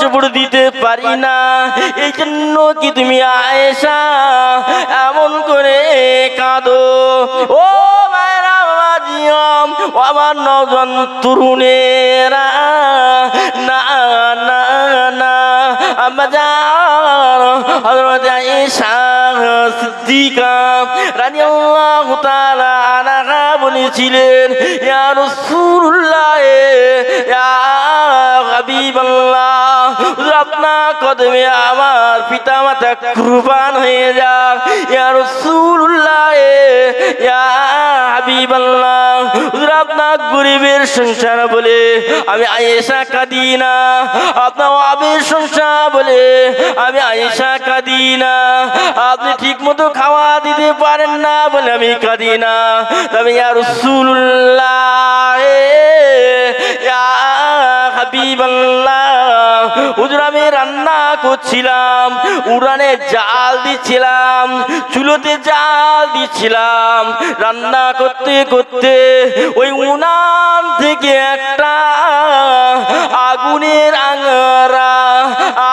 Support দিতে পারি না, এই জন্য কি তুমি আয়েশা এমন করে কাঁদো? ও মায়েরা, বাবাজিয়াম, আমার নওজোয়ান তরুণেরা, না না না, আম্মাজান হযরত আয়েশা সিদ্দিকা রাদিয়াল্লাহু তাআলা আনহা বলেছিলেন, ইয়া রাসূলুল্লাহ, ইয়া হাবিবাল্লাহ, আপনার কদমে আমার পিতামাতা কুরবান হয়ে যাক। ইয়া রাসূলুল্লাহ, ইয়া হাবিবাল্লাহ, আপনার গরিবের সংসার বলে আমি আয়েশা কাঁদি না, আপনার অভাবের সংসার বলে আমি আয়েশা কাঁদি না, আপনি ঠিক মতো খাওয়া দিতে পারেন না বলে আমি কাঁদি না, তবে ইয়া রাসূলুল্লাহ, ইয়া হাবিবাল্লাহ, হুজুর আমি রান্না করছিলাম, উড়ানে জাল দিচ্ছিলাম, চুলোতে জাল দিচ্ছিলাম, রান্না করতে করতে ওই উনান থেকে একটা আগুনের আঙারা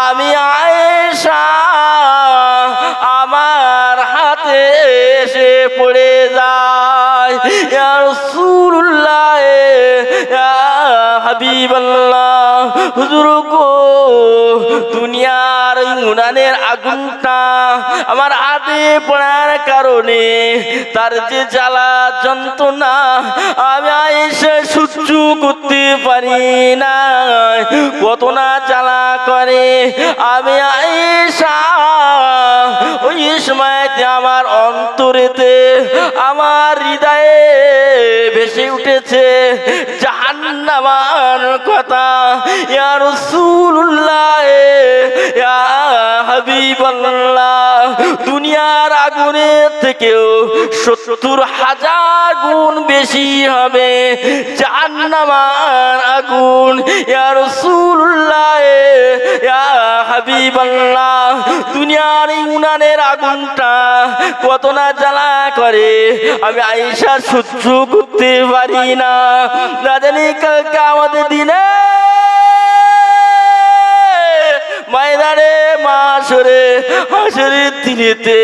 আমি আয়েশা আমার হাতে এসে পড়ে যায়। ইয়া রাসূলুল্লাহ, ইয়া হাবিবাল্লাহ, হুজুর গো, দুনিয়ার উনানের আগুনটা আমার হাতে পড়ার কারণে তার যে জ্বালা যন্ত্রণা আমি আয়েশা সহ্য করতে পারি না, কত না জ্বালা করে। আমি আয়েশা ওই সময়তে আমার অন্তরেতে, আমার হৃদয়ে ভেসে উঠেছে জাহান্নামের কথা। ইয়া রাসূলুল্লাহ, ইয়া হাবিবাল্লাহ, দুনিয়ার আগুনের থেকেও 70,000 গুণ বেশি হবে জাহান্নামের আগুন। ইয়া রাসূলুল্লাহ, ইয়া হাবিবাল্লাহ, দুনিয়ার এই উনানের আগুনটা কত না জ্বালা করে আমি আয়েশা সহ্য করতে পারি না। না জানি কালকে আমাদের দিনে ময়দানে মাশরে, হাশরের দিনেতে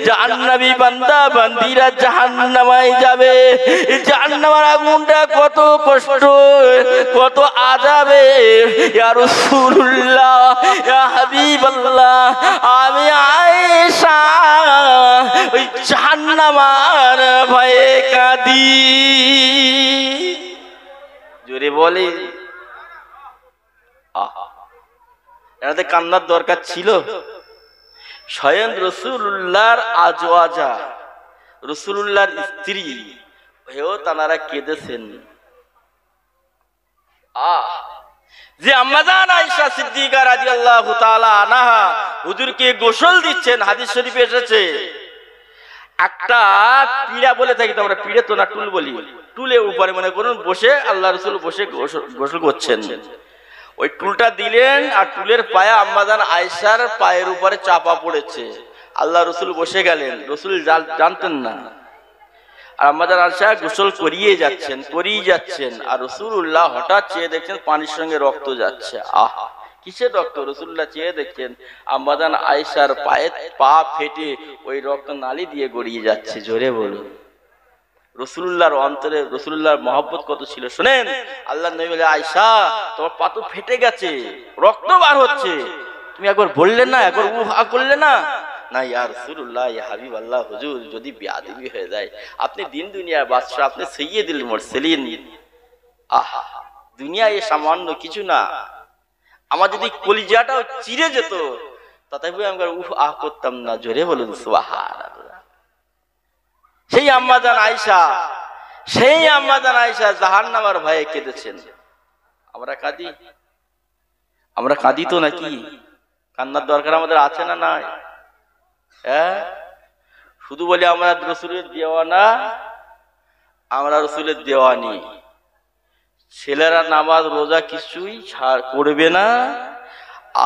জাহান্নামী বান্দা বান্দিরা জাহান্নামায় যাবে। এই জাহান্নামের আগুনটা কত কষ্ট, কত আযাবে। ইয়া রাসূলুল্লাহ, ইয়া হাবিবাল্লাহ, আমি আয়েশা ওই জাহান্নামের ভয়ে কাঁদি। জোরে বলে আহা, এটাতে কান্নার দরকার ছিল? স্বয়ং রাসূলুল্লাহর আজওয়াজা, রাসূলুল্লাহর স্ত্রী হয়েও তানারা কেঁদেছেন। যে আম্মাজান আয়েশা সিদ্দিকা রাদিয়াল্লাহু তাআলা আনহা হুজুরকে গোসল দিচ্ছেন, হাদিস শরীফে এসেছে, একটা পিড়া বলে থাকি তো আমরা, পিড়ে তো না, টুল বলি, টুলে উপরে মনে করুন বসে আল্লাহ রাসূল বসে গোসল করছেন, ওই টুলটা দিলেন আর টুলের পায়া আম্মাজান আয়েশার পায়ের উপরে চাপা পড়েছে। আল্লাহ রসুল বসে গেলেন, রসুল জানতেন না, আর আম্মাজান আয়েশা গোসল করিয়ে যাচ্ছেন, আর রাসূলুল্লাহ হঠাৎ চেয়ে দেখছেন পানির সঙ্গে রক্ত যাচ্ছে। আহা, কিসের রক্ত? রাসূলুল্লাহ চেয়ে দেখছেন আম্মাজান আয়েশার পা ফেটে ওই রক্ত নালী দিয়ে গড়িয়ে যাচ্ছে। জোরে বলুন, রাসূলুল্লাহর অন্তরে রাসূলুল্লাহর মহব্বত কত ছিল শুনেন। আল্লাহর নবী বলে, আয়েশা তোমার পা তো ফেটে গেছে, রক্ত বার হচ্ছে, তুমি একবার বললে না, একবার উহা করলে না? না ইয়া রাসূলুল্লাহ, ইয়া হাবিবাল্লাহ, হুজুর যদি বেয়াদবি হয়ে যায়, আপনি দিন দুনিয়ার বাদশা, আপনি সাইয়্যিদুল মুরসালিন, আহা, দুনিয়া এ সামান্য কিছু না, আমার যদি কলিজাটাও চিরে যেত তথাপি আমি উহা করতাম না। জোরে বলুন সুবহানাল্লাহ। সেই আম্মাজান আয়েশা জাহান্নামের ভয়ে কেঁদেছেন। আমরা কাঁদি তো নাকি? কান্নার দরকার আমাদের আছে না নাই? হ্যাঁ, শুধু বলি আমরা রাসূলের দেওয়ানা, আমরা রাসূলের দেওয়ানি। ছেলেরা নামাজ রোজা কিছুই করবে না,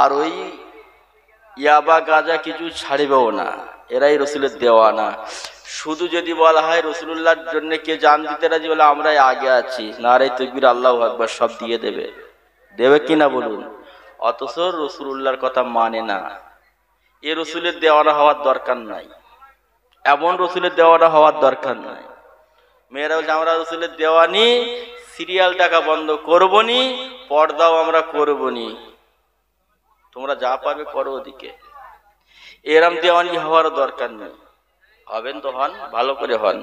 আর ওই ইয়াবা গাঁজা কিছু ছাড়বেও না, এরাই রাসূলের দেওয়ানা। শুধু যদি বলা হয় রাসূলুল্লাহর জন্য কে জান দিতে রাজি, বলে আমরাই আগে আছি, নারে তাকবীর, আল্লাহু আকবার, সব দিয়ে দেবে কি না বলুন? অথচ রসুলুল্লাহর কথা মানে না। এ রসুলের দেওয়ানা হওয়ার দরকার নাই, এমন রসুলের দেওয়ানা হওয়ার দরকার নাই। মেয়েরা বলছে আমরা রসুলের দেওয়ানি, সিরিয়াল টাকা বন্ধ করবনি, পর্দাও আমরা করবনি, তোমরা যা পারবে করো ওদিকে। এরম দেওয়ানি হওয়ার দরকার নেই। হবেন তো হন, ভালো করে হন।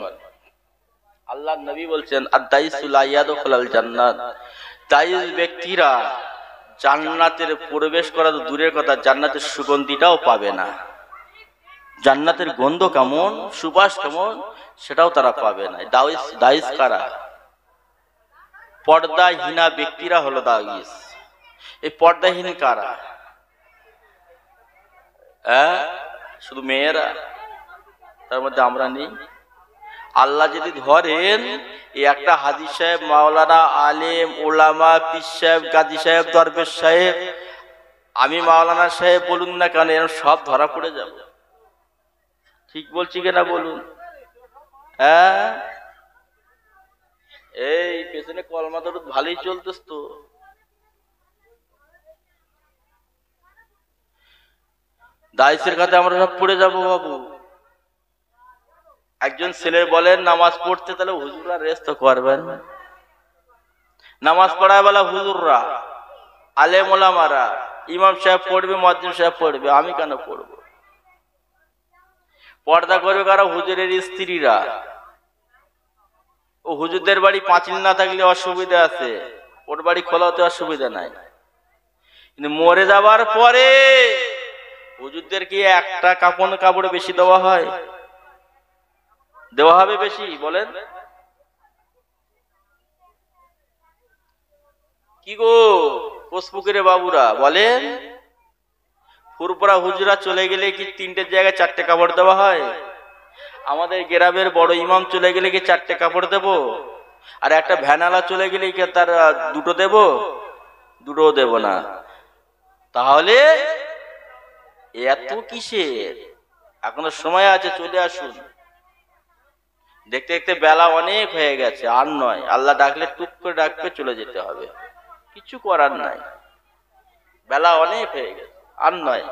আল্লাহ নবী বলছেন আদ-দাইসু লা ইয়াদখুলুল জান্নাত, দাইস ব্যক্তিরা জান্নাতের প্রবেশ করা তো দূরের কথা, জান্নাতের সুগন্ধিটাও পাবে না। জান্নাতের গন্ধ কেমন, সুবাস কেমন, সেটাও তারা পাবে না। দাইস কারা? পর্দাহীনা ব্যক্তিরা হলো দাইস। এই পর্দাহীন কারা? শুধু মেয়েরা? তার মধ্যে আমরা নেই? আল্লাহ যদি ধরেন এই একটা হাজী সাহেব, মাওলানা, আলেম, ওলামা, পীর সাহেব, গাজী সাহেব, দরবেশ সাহেব, আমি মাওলানা সাহেব বলুন না কেন, এরকম সব ধরা পড়ে যাব। ঠিক বলছি কিনা বলুন? হ্যাঁ, এই পেছনে কলমা তো ভালোই চলতেছ তো। দাইসের কাছে আমরা সব পড়ে যাব বাবু। একজন ছেলে বলেন নামাজ পড়তে, তাহলে হুজুররা রেস্ট করবেন। নামাজ পড়ায় বলা হুজুররা, আলেম ওলামারা, ইমাম সাহেব পড়বে, মুয়াজ্জিন সাহেব পড়বে, আমি কেন পড়বো? পর্দা করবে কারা? হুজুরের স্ত্রীরা। ও হুজুরদের বাড়ি পাঁচিল না থাকলে অসুবিধা আছে, ওর বাড়ি খোলা হতে অসুবিধা নাই। কিন্তু মরে যাবার পরে হুজুরদের কি একটা কাপড় বেশি দেওয়া হয়? দেওয়া হবে বেশি? বলেন কি গো কোসপুকুরে বাবুরা, বলেন ফুরপুরা হুজুরা চলে গেলে কি 3টের জায়গায় 4টে কাপড় দেওয়া হয়? আমাদের গ্রামের বড় ইমাম চলে গেলে কি 4টে কাপড় দেব? আর একটা ভ্যানালা চলে গেলে কি তার 2টো দেব? 2টোও দেব না। তাহলে এত কিসের? এখনো সময় আছে, চলে আসুন। দেখতে দেখতে বেলা অনেক হয়ে গেছে, আর নয়। আল্লাহ ডাকলে টুক করে ডাকবে, চলে যেতে হবে, কিছু করার নাই। বেলা অনেক হয়ে গেছে, আর নয়।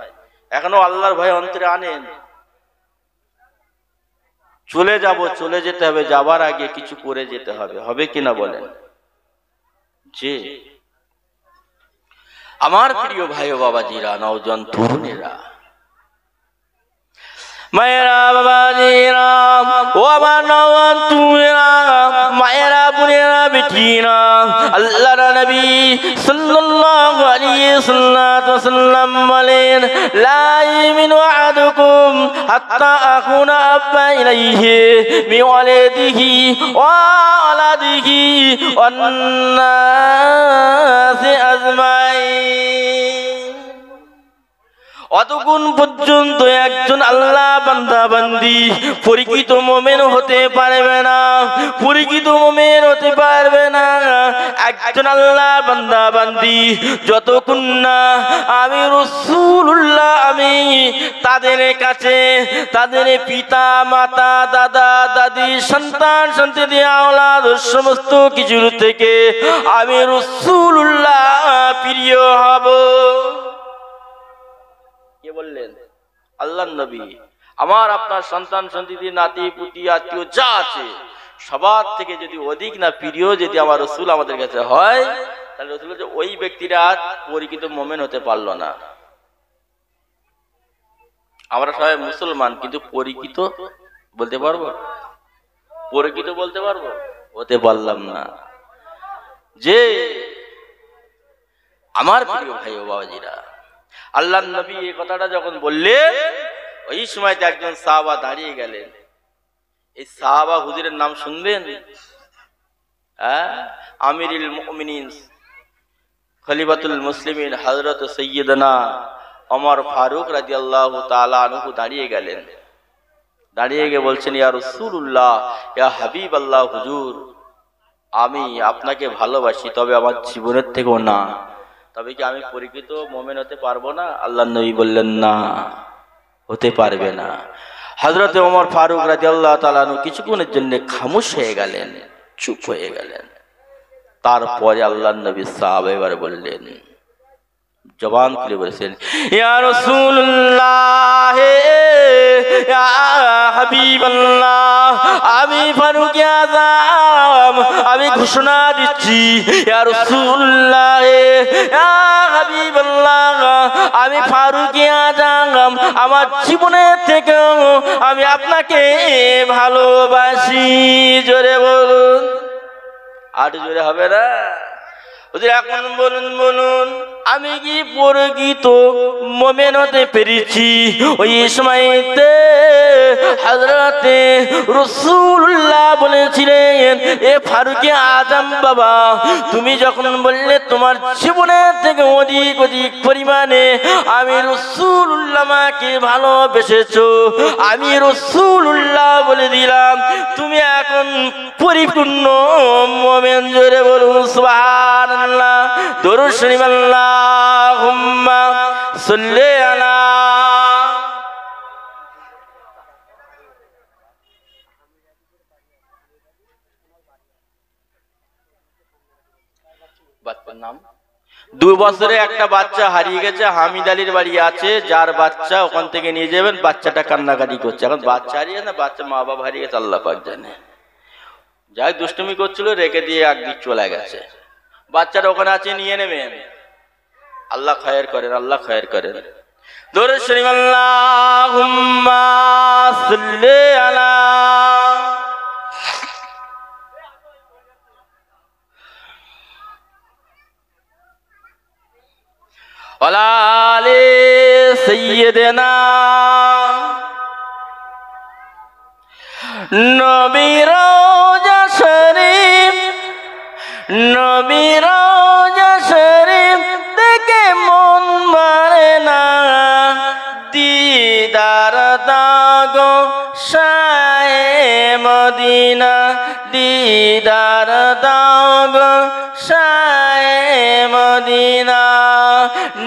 এখনো আল্লাহর ভয় অন্তরে আনেন। চলে যাব, চলে যেতে হবে, যাবার আগে কিছু করে যেতে হবে, হবে কিনা বলেন? যে আমার প্রিয় ভাই ও বাবাজিরা, নওজোয়ান তরুণেরা, মায়েরা, বাবাজিরা, ও আমার নওজোয়ান তরুণেরা, মায়েরা, বোনেরা, বেটিরা, আল্লাহর নবী সাল্লাল্লাহু আলাইহি ওয়াসাল্লাম বলেন, লা ইয়ামিনু আহাদুকুম হাত্তা আকুনা আব্বা ইলাইহি মিন ওয়ালিদিহি ওয়া ওয়ালাদিহি ওয়ান নাসি আজমাইন। অতক্ষণ পর্যন্ত একজন আল্লাহ বান্দা বান্দি পরিচিত মুমিন হতে পারবে না, পরিচিত মুমিন হতে পারবে না। একজন আল্লাহ বান্দা বান্দি যতক্ষণ না আমি রাসূলুল্লাহ, আমি তাদের কাছে, তাদের পিতা মাতা, দাদা দাদি, সন্তান সন্ততি, আওলাদ, সমস্ত কিছুর থেকে আমি রাসূলুল্লাহ প্রিয় হব। কে বললেন? আল্লাহর নবী। আমার আপনার সন্তান সন্ততি, নাতি পুতি, আত্মীয় যা আছে, সবার থেকে যদি অধিক না প্রিয় যদি আমার রাসূল আমাদের কাছে হয়, তাহলে রাসূল বলেছে ওই ব্যক্তিরা পরিচিত মুমিন হতে পারলো না। আমরা সবাই মুসলমান, কিন্তু পরিচিত বলতে পারবো? পরিচিত বলতে পারবো? হতে পারলাম না। যে আমার প্রিয় ভাই ও বাবাজিরা, আল্লাহর নবী এই কথাটা যখন বললেন, ওই সময়তে একজন সাহাবা দাঁড়িয়ে গেলেন। এই সাহাবা হুজুরের নাম শুনবেন? আমিরুল মুমিনিন, খলিফাতুল মুসলিমিন, হযরত সাইয়্যিদনা ওমর ফারুক রাদিয়াল্লাহু তাআলা আনহু দাঁড়িয়ে গেলেন। দাঁড়িয়ে গিয়ে বলছেন, ইয়া রাসূলুল্লাহ, ইয়া হাবিবাল্লাহ, হুজুর আমি আপনাকে ভালোবাসি, তবে আমার জীবনের থেকেও না। তবে কি আমি পরিচিত মুমিন হতে পারবো না? আল্লাহর নবী বললেন, না, হতে পারবে না। হযরত ওমর ফারুক রাদিয়াল্লাহু তাআলা আনহু কিছুক্ষণের জন্য খামোশ হয়ে গেলেন, চুপ হয়ে গেলেন। তারপরে আল্লাহর নবী সাহাবা এবারে বললেন, জবান খুলে বলেছেন, ইয়া রাসূলুল্লাহ, ইয়া হাবিবাল্লাহ, আমি ফারুক আযম, আমি ঘোষণা দিচ্ছি, ইয়া রাসূলুল্লাহ, ইয়া হাবিবাল্লাহ, আমি ফারুক আযম, আমার জীবনের থেকে আমি আপনাকে ভালোবাসি। জোরে বলুন, আর জোরে হবে না? এখন বলুন বলুন, আমি কি প্রকৃত মুমিন হতে পেরেছি? ওই সময়তে হযরতে রাসূলুল্লাহ বলেছিলেন, এ ফারুক আযম বাবা, তুমি যখন বললে তোমার জীবনের থেকে অধিক অধিক পরিমাণে আমি রাসূলুল্লাহকে ভালোবেসেছো, আমি রাসূলুল্লাহ বলে দিলাম, তুমি এখন পরিপূর্ণ মুমিন। জোরে বলুন সুবহানাল্লাহ। দরুদ শরীফ আল্লাহুম্মা সাল্লি আলা। বাচ্চার নাম 2 বছরে একটা বাচ্চা হারিয়ে গেছে, হামিদ আলীর বাড়ি আছে, যার বাচ্চা ওখান থেকে নিয়ে যাবেন। বাচ্চাটা কান্নাকাটি করছে। এখন বাচ্চা হারিয়ে না, বাচ্চা মা বাবা হারিয়ে গেছে, আল্লাহ পাক জানে। যাই দুষ্টুমি করছিল, রেখে দিয়ে একদিক চলে গেছে। বাচ্চাটা ওখানে আছে, নিয়ে নেবেন। আল্লাহ খায়ের করেন, আল্লাহ খায়ের করেন। দরুদ শরীফ আল্লাহুম্মা সাল্লি আলা। ওয়ালা আলি সাইয়্যিদিনা। নবী রওজা শরীফ, নবী রওজা শরীফ দেখে মন মারে না, দিদার দাগো শায়ে মদিনা, দিদার দাগো শায়ে মদিনা।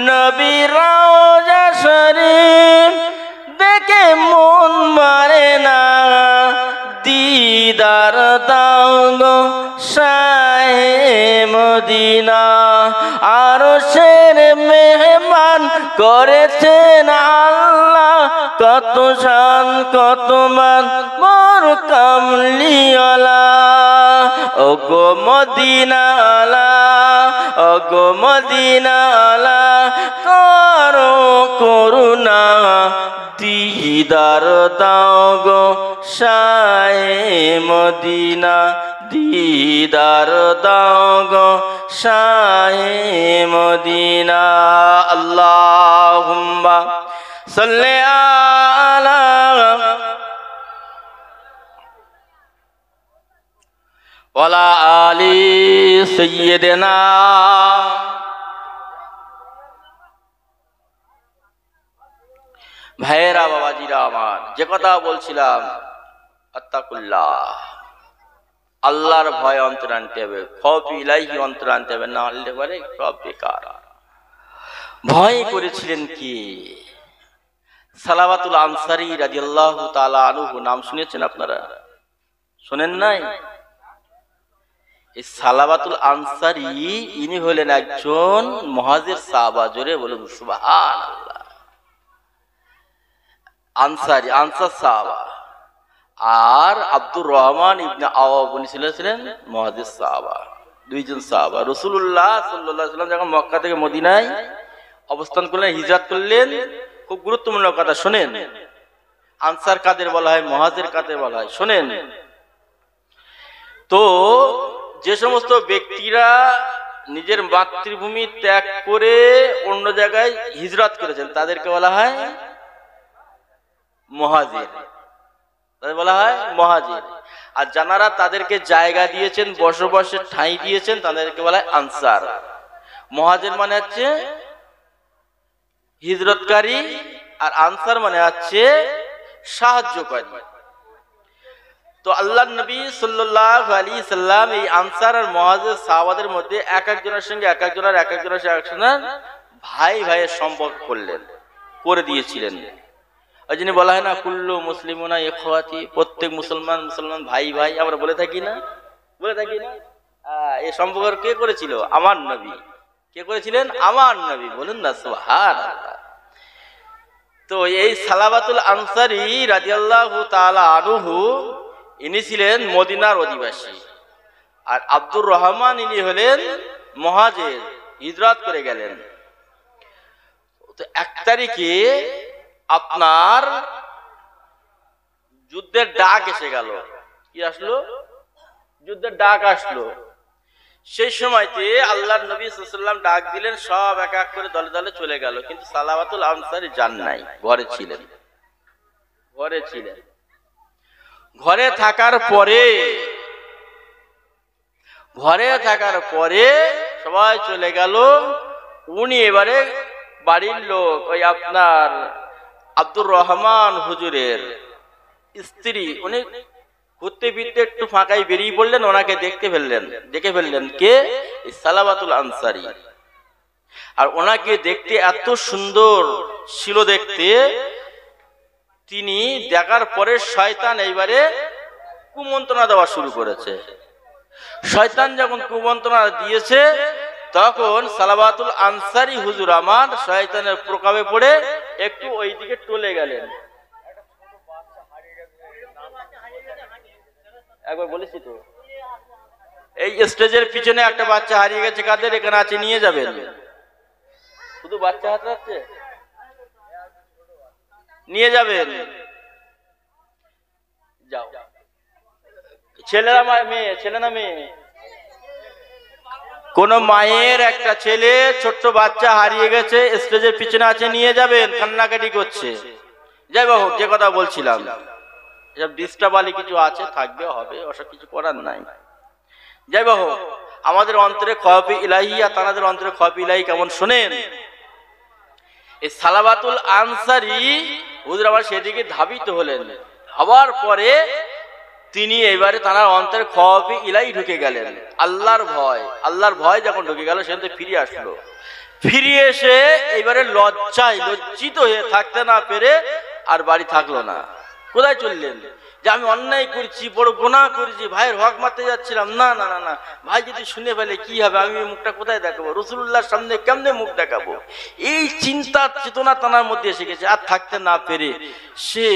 নবী রওজা শরীফ দেখে মন মারে না, দিদার দাগো শায়ে মদিনা। আরশের মেহমান করেছেন আল্লাহ, কত শান কত মান মোর কামলিওয়ালা। ওগো মদিনাওয়ালা, ওগো মদিনাওয়ালা, করো করুণা, দিদার দাও গো শায়ে মদিনা, দিদার দাও গো শায়ে মদিনা। আল্লাহুম্মা সাল্লি আলা ওয়ালা আলি সাইয়্যিদিনা। ভাইয়েরা, বাবাজিরা আমার, যে কথা বলছিলাম, আত্তাকুল্লাহ, আল্লাহর ভয় অন্তরে আনতে হবে, খৌফ ইলাহি অন্তরে আনতে হবে, না আনলে পারে সব বেকার। ভয় করেছিলেন কি? সালাবাতুল আনসারী রাদিয়াল্লাহু তাআলা আনহু, নাম শুনেছেন আপনারা? শোনেন নাই? এই সালাবাতুল আনসারী ইনি হলেন একজন মুহাজির সাহাবা। জোরে বলুন সুবহানাল্লাহ। আনসারী, আনসার সাহাবা। আর আব্দুর রহমান ইবনে আওফ উনি ছিলেন মুহাজির সাহাবা। দুইজন সাহাবা। রাসূলুল্লাহ সাল্লাল্লাহু আলাইহি ওয়াসাল্লাম যখন মক্কা থেকে মদিনায় অবস্থান করলেন, হিজরত করলেন, খুব গুরুত্বপূর্ণ কথা শোনেন। আনসার কাদের বলা হয়, মুহাজির কাদের বলা হয়, শোনেন। তো যে সমস্ত ব্যক্তিরা নিজের মাতৃভূমি ত্যাগ করে অন্য জায়গায় হিজরত করেছেন তাদেরকে বলা হয় মুহাজির, তাদের বলা হয় মুহাজির। আর যারা তাদেরকে জায়গা দিয়েছেন, বসবাসের ঠাঁই দিয়েছেন, তাদেরকে বলা হয় আনসার। মুহাজির মানে হচ্ছে হিজরতকারী, আর আনসার মানে হচ্ছে সাহায্যকারী। তো আল্লাহর নবী সাল্লাল্লাহু আলাইহি সাল্লাম এই আনসার আর মুহাজির সাহাবাদের মধ্যে এক একজনের সঙ্গে এক একজনের ভাই ভাইয়ের সম্পর্ক করে দিয়েছিলেন। ওই জন্য বলা হয় না, কুল্লু মুসলিমুনা ইখওয়াতি, প্রত্যেক মুসলমান মুসলমান ভাই ভাই, আমরা বলে থাকি না? এই সম্পর্ক কে করেছিল? আমার নবী। কে করেছিলেন? আমার নবী। বলুন না সুবহানাল্লাহ। তো এই সালাবাতুল আনসারী রাদিয়াল্লাহু তাআলা আনহু ইনি ছিলেন মদিনার অধিবাসী, আর আব্দুর রহমান ইনি হলেন মুহাজির, হিজরত করে গেলেন। তো 1 তারিখে আপনার যুদ্ধের ডাক এসে গেল। কি আসলো? যুদ্ধের ডাক আসলো। সেই সময়তে আল্লাহর নবী সাল্লাল্লাহু আলাইহি ওয়াসাল্লাম ডাক দিলেন, সব এক এক করে দলে দলে চলে গেল, কিন্তু সালাবাতুল আনসারী যান নাই, ঘরে ছিলেন। ঘরে থাকার পরে সবাই চলে গেল। উনি এবারে বাড়ির লোক, ওই আপনার আব্দুর রহমান হুজুরের স্ত্রী, উনি ঘুরতে ফিরতে একটু ফাঁকায় বেরিয়ে পড়লেন, ওনাকে দেখে ফেললেন কে? সালাবাতুল আনসারী। আর ওনাকে দেখতে এত সুন্দর ছিল দেখতে, তিনি দেখার পরে শয়তান এইবারে কুমন্ত্রণা দেওয়া শুরু করেছে। শয়তান যখন কুমন্ত্রণা দিয়েছে, তখন সালাবাতুল আনসারী হুজুর আমার শয়তানের প্রকোপে পড়ে একটু ওইদিকে টলে গেলেন। একবার বলেছি তো, এই স্টেজের পিছনে একটা বাচ্চা হারিয়ে গেছে, কাদের? এখানে আছে, নিয়ে যাবেন। শুধু বাচ্চা হাতে আছে, নিয়ে যাবেন। যাও। ছেলেরা মেয়ে? ছেলে না মেয়ে? কোন মায়ের একটা ছেলে, ছোট্ট বাচ্চা হারিয়ে গেছে, স্টেজের পিছনে আছে, নিয়ে যাবেন। কান্নাকাটি করছে। যাই হোক, যে কথা বলছিলাম, এসব ডিস্টার্ব আলী কিছু আছে, থাকবে, হবে, ওসব কিছু করার নাই। যাই হোক, আমাদের অন্তরে খওয়াফে ইলাহি আর তাদের অন্তরে খওয়াফে ইলাহি কেমন শোনেন। এই সালাবাতুল আনসারী হুজুর আমার সেদিকে ধাবিত হলেন। হওয়ার পরে তিনি এবারে তার অন্তরে খওয়াফে ইলাহি ঢুকে গেলেন। আল্লাহর ভয় যখন ঢুকে গেল, সেখান থেকে ফিরে আসলো। ফিরে এসে এবারে লজ্জিত হয়ে থাকতে না পেরে আর বাড়ি থাকলো না। কোথায় চললেন? যে আমি অন্যায় করেছি, বড় গুনাহ করেছি, ভাইয়ের হক মারতে যাচ্ছিলাম, না না না না, ভাই যদি শুনে ফেলে কি হবে, আমি মুখটা কোথায় দেখাবো, রাসূলুল্লাহর সামনে কেমনে মুখ দেখাবো, এই চিন্তা চেতনা তার মধ্যে এসে গেছে। আর থাকতে না পেরে সে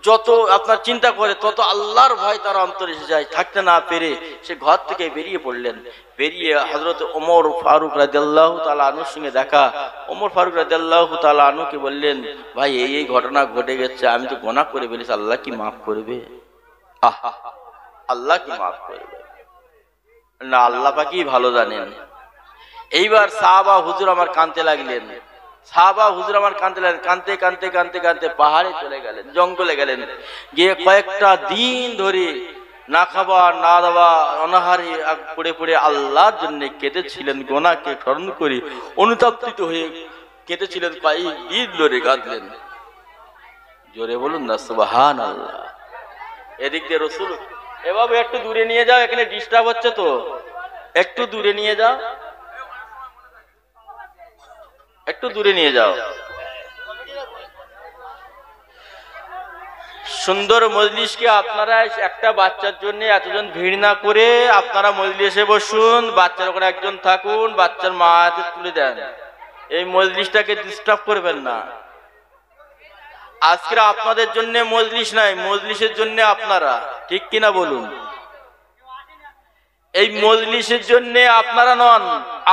যত আপনার চিন্তা করে, তত আল্লাহর ভয় তার অন্তরে এসে যায়। থাকতে না পেরে সে ঘর থেকে বেরিয়ে পড়লেন। বেরিয়ে হযরত ওমর ফারুক রাদিয়াল্লাহু তাআলা আনহুর সঙ্গে দেখা। ওমর ফারুক রাদিয়াল্লাহু তাআলা আনহুকে বললেন, ভাই এই ঘটনা ঘটে গেছে, আমি তো গুনাহ করে ফেলেছি, আল্লাহ কি মাফ করবে? আল্লাহ কি মাফ করবে না? আল্লাহ পাকই ভালো জানেন। এইবার সাহাবা হুজুর আমার কাঁদতে লাগলেন। কাঁদতে কাঁদতে কাঁদতে কাঁদতে পাহাড়ে চলে গেলেন, জঙ্গলে গেলেন। গিয়ে কয়েকটা দিন ধরে না খাওয়া না দাওয়া অনাহারে পড়ে পড়ে আল্লাহর জন্য কেঁদেছিলেন, গুনাহকে স্মরণ করে অনুতপ্ত হয়ে কেঁদেছিলেন, কয়েকদিন ধরে কাঁদলেন। জোরে বলুন না সুবহানাল্লাহ। এদিক দিয়ে রাসূল, এভাবে একটু দূরে নিয়ে যাও, এখানে ডিস্টার্ব হচ্ছে তো, একটু দূরে নিয়ে যাও, একটু দূরে নিয়ে যাও। সুন্দর মজলিসকে আপনারা একটা বাচ্চার জন্য এতজন ভিড় না করে আপনারা মজলিসে বসুন, বাচ্চার ওখানে একজন থাকুন, বাচ্চার মা হাতে তুলে দেন। এই মজলিসটাকে ডিস্টার্ব করবেন না। আজকে আপনাদের জন্য মজলিস নাই, মজলিসের জন্য আপনারা, ঠিক কিনা বলুন? এই মজলিসের জন্য আপনারা নন,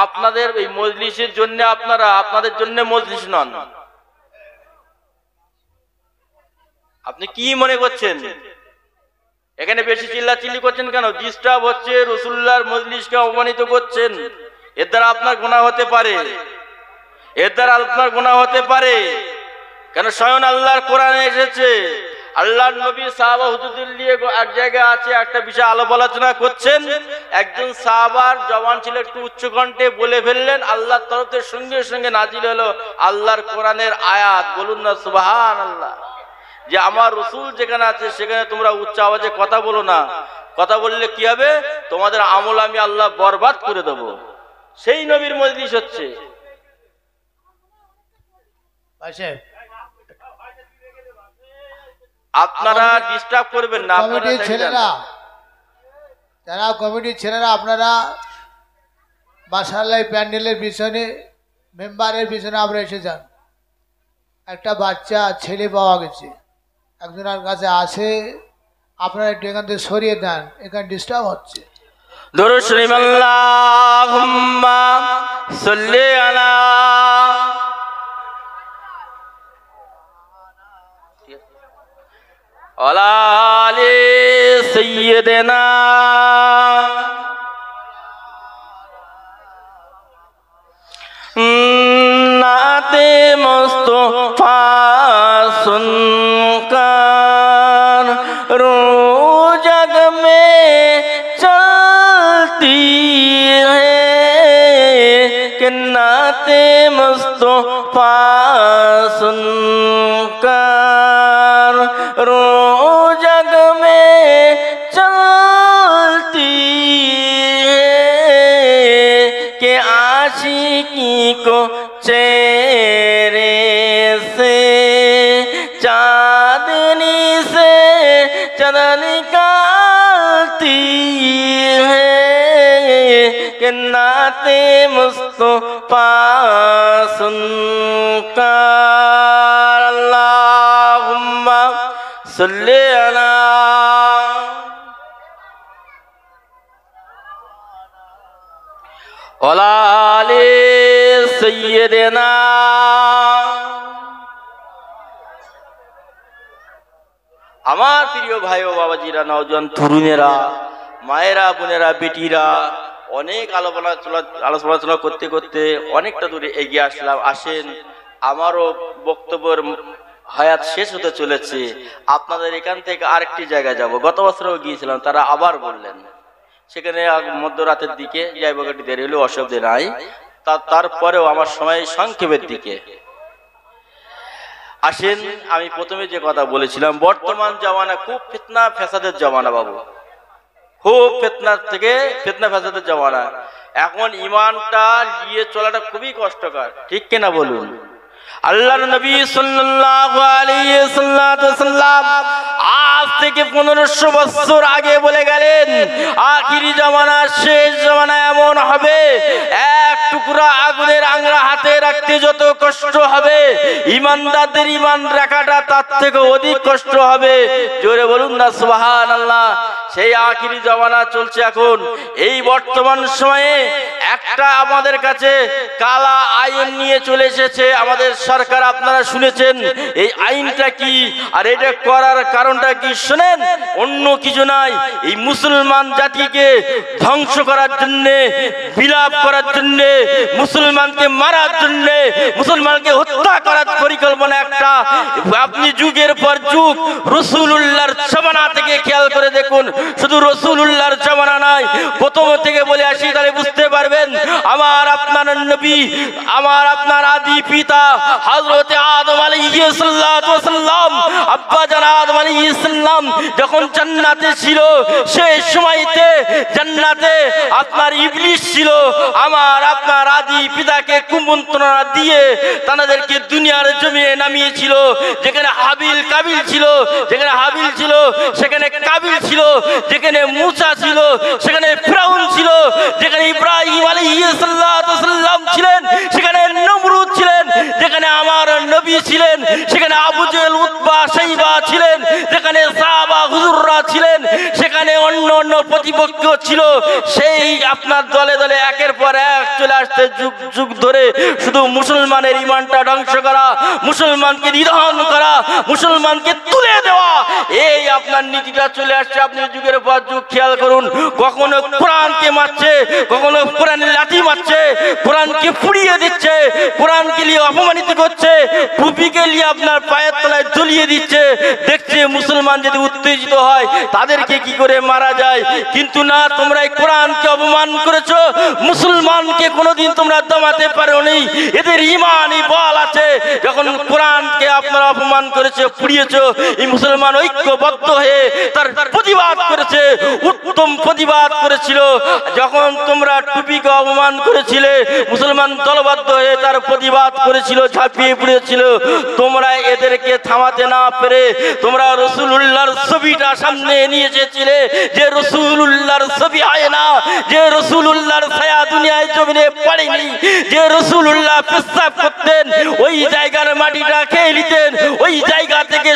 আপনাদের এই মজলিসের জন্য আপনারা, আপনাদের জন্য মজলিস নন। আপনি কি মনে করছেন? এখানে বেশি চিল্লাচিল্লি করছেন কেন? ডিস্টার্ব হচ্ছে, রাসূলুল্লাহর মজলিসকে অপমানিত করছেন। এর দ্বারা আপনার গুনাহ হতে পারে, কেন স্বয়ং আল্লাহর কোরআনে এসেছে, আল্লাহর নবী সাহাবা হুজুরদের নিয়ে এক জায়গায় আছে, একটা বিষয় আলোচনা করছেন। একজন সাহাবার জবান ছিল একটু উচ্চ কণ্ঠে, বলে ফেললেন, আল্লাহর তরফ থেকে সঙ্গে সঙ্গে নাজিল হলো আল্লাহর কোরআনের আয়াত, বলুন না সুবহানাল্লাহ, যে আমার রাসূল যেখানে আছে সেখানে তোমরা উচ্চ আওয়াজে কথা বলো না, কথা বললে কি হবে, তোমাদের আমল আমি আল্লাহ বরবাদ করে দেব। সেই নবীর মজলিস হচ্ছে। আপনারা ডিস্টার্ব করবেন না। কমিটির ছেলেরা, যারা কমিটির ছেলেরা, আপনারা মাশাআল্লাহ প্যান্ডেলের পিছনে মেম্বারের পিছনে আপনারা এসে যান। একটা বাচ্চা ছেলে পাওয়া গেছে, একজনের কাছে আছে, আপনারা একটু এখান থেকে সরিয়ে দেন, এখানে ডিস্টার্ব হচ্ছে। দুরূদ শরীফ আল্লাহুম্মা সাল্লি আলা আলি সাইয়্যিদিনা नाते मुस्तफा सुनकर रो जग में चलती है कि नाते मुस्तफा सुनकर रो जग में चलती है कि आशिकी को चेहरे से चांदनी से चंदन निकालती है कि नाते मुस्तफा सुनकर अल्लाहुम्मा सल्ली अला ওলালে সাইয়্যিদিনা। আমার প্রিয় ভাই ও বাবাজিরা, নওজোয়ান তরুণেরা, মায়েরা, বোনেরা, বেটিরা, অনেক আলোচনা করতে করতে অনেকটা দূরে এগিয়ে আসলাম। আসেন, আমারও বক্তব্যের হায়াত শেষ হতে চলেছে। আপনাদের এখান থেকে আরেকটি জায়গায় যাব। গত বছরও গিয়েছিলাম, তারা আবার বললেন সেখানে মধ্যরাতের দিকে যাইব, একটু দেরি হলেও অসুবিধা নাই। তারপরেও আমার সময় সংক্ষেপের দিকে আসেন। আমি প্রথমে যে কথা বলেছিলাম, বর্তমান জামানা খুব ফিতনা ফ্যাসাদের জামানা বাবু, খুব ফিতনা ফ্যাসাদের জামানা। এখন ইমানটা নিয়ে চলাটা খুবই কষ্টকর, ঠিক কিনা বলুন? আল্লাহর নবী সাল্লাল্লাহু আলাইহি ওয়াসাল্লাম আজ থেকে 1500 বছর আগে বলে গেলেন, আখিরি জামানা, শেষ জামানা এমন হবে, এক টুকরা আগুনের আংরা হাতে রাখতে যত কষ্ট হবে, ইমানদারদের ইমান রাখাটা তার থেকে অধিক কষ্ট হবে। জোরে বলুন না সুবহানাল্লাহ। সেই আখিরি জামানা চলছে এখন। এই বর্তমান সময়ে একটা আমাদের কাছে কালা আইন নিয়ে চলে এসেছে আমাদের সরকার, আপনারা শুনেছেন। এই আইনটা কি আর এটা করার কারণটা কি শুনেন? অন্য কিছু নাই, এই মুসলমান জাতিকে ধ্বংস করার জন্য, বিলাপ করার জন্য, মুসলমানকে মারার জন্য, মুসলমানকে হত্যা করার পরিকল্পনা একটা। আপনি যুগের পর যুগ রাসূলুল্লাহর জামানা থেকে খেয়াল করে দেখুন, শুধু রাসূলুল্লাহর জামানা নয়, প্রথম থেকে বলে আসি, তাহলে বুঝতে পারবেন। আমার আপনার নবী, আমার আপনার আদি পিতা হযরত আদম আলাইহিস সালাম, আব্বা জান আদম আলাইহিস সালাম যখন জান্নাতে ছিল, সেই সময়তে জান্নাতে আপনার ইবলিস ছিল। আমার আপনার আদি পিতাকে কুমন্ত্রণা দিয়ে তাদেরকে দুনিয়ার জমিনে নামিয়েছিল। যেখানে হাবিল কাবিল ছিল, যেখানে হাবিল ছিল সেখানে কাবিল ছিল, যেখানে মূসা ছিল সেখানে ফিরাউন ছিল, যেখানে ইব্রাহিম আলাইহিস সালাম ছিলেন সেখানে নমরুদ ছিলেন, যেখানে আমার নবী ছিলেন সেখানে আবু জেহেল, উতবা, শাইবা ছিলেন, যেখানে সাহাবা হুজুররা ছিলেন সেখানে অন্য অন্য প্রতিপক্ষ ছিল। সেই আপনার দলে দলে একের পর এক চলে আসতে যুগ যুগ ধরে শুধু মুসলমানের ইমানটা ধ্বংস করা, মুসলমানকে নিধন করা, মুসলমানকে তুলে দেওয়া, এই আপনার নীতিটা চলে আসছে। আপনি যুগের পর যুগ খেয়াল করুন, কখনো কোরআনকে মারছে, কখনো কোরআনের লাঠি মারছে, কোরআনকে পুড়িয়ে দিচ্ছে, কোরআনকে নিয়ে অপমানিত করছে, টুপিকে নিয়ে আপনার পায়ের তলায় ঝুলিয়ে দিচ্ছে। দেখছে মুসলমান যদি উত্তেজিত হয় তাদেরকে কি করে মারা যায়। কিন্তু না, তোমরা এই কোরআনকে অপমান করেছো, মুসলমানকে কোনোদিন তোমরা দমাতে পারোনি। এদের ইমানই বল আছে, যখন কোরআনকে আপনারা অপমান করেছে, পুড়িয়েছে, এই মুসলমান ঐক্যবদ্ধ হয়ে তার প্রতিবাদ করেছে, উত্তম প্রতিবাদ করেছিল। যখন তোমরা টুপিকে অপমান করেছিলে, মুসলমান দলবদ্ধ হয়ে তার প্রতিবাদ করেছিল, ঝাঁপিয়ে পড়েছিল। তোমরা এদেরকে থামাতে না পেরে তোমরা রাসূলুল্লাহর ছবিটা সামনে নিয়ে এসেছিলে, যে রাসূলুল্লাহর ছবি হয় না, যে রাসূলুল্লাহর ছায়া দুনিয়ায় জমিনে পড়েনি, যে রাসূলুল্লাহ পেশাব করতেন ওই জায়গার মাটিটা খেয়ে নিতেন, ওই জায়গা থেকে